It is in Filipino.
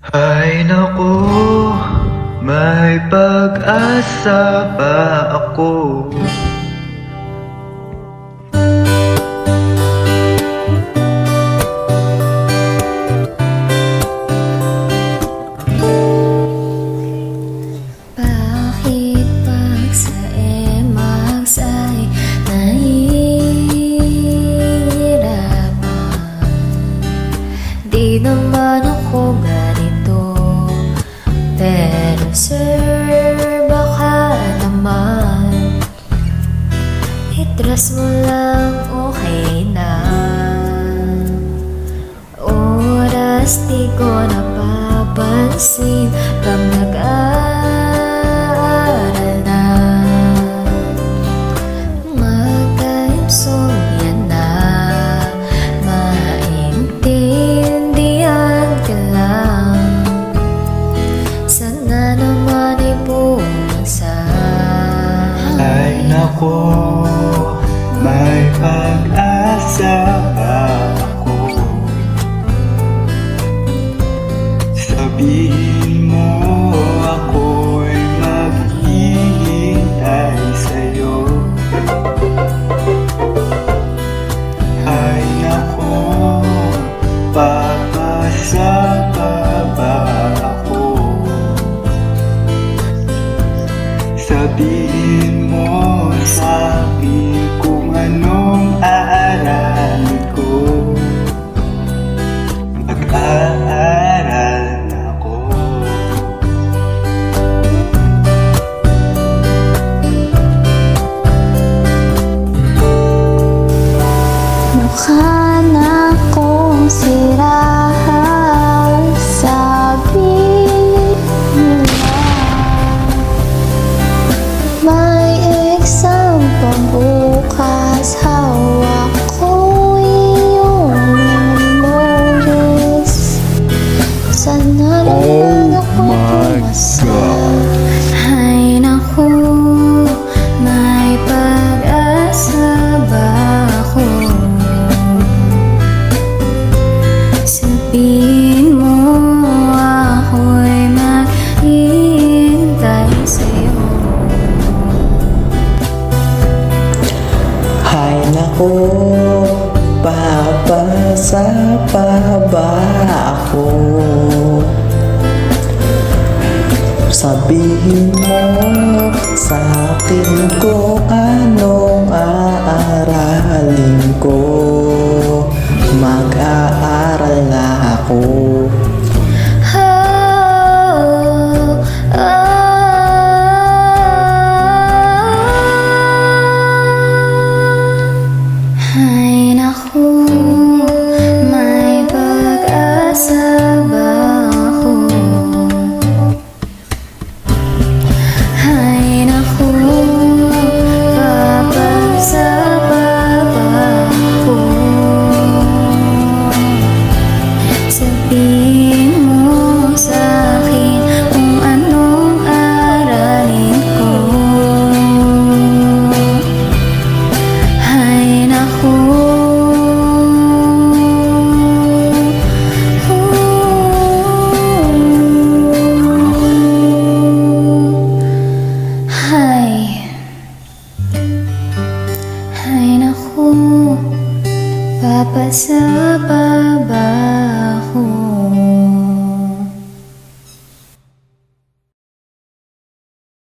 Ay naku, may pag-asa pa ako. Bakit pag sa emags ay nahihirapan? Di naman ako ganito, pero sir, baka naman itras mo lang, okay na. Oras di ko napapansin pag nag-aaral na. Magka-insomnia na, maintindihan ka lang. Sana naman ay bumagsak. Ay naku, may pag-asa pa ako. Sabihin mo ako'y maghihintay sa'yo. Ay naku, papasa pa ba ako? Sabihin mo sa'kin kung anong aaralin ko. Mag-aaral ako. Mukha na akong sirahan, sabi nila. May exam pa bukas, hawak ko iyong memories. Sana naman ako pumasa. Ay naku, may pag-asa ba ako? Sabihin mo ako'y maghihintay sa'yo. Hay naku, papasa pa ba ako? Sabihin mo sa'kin kung anong aaralin ko. Mag-aaral na ako.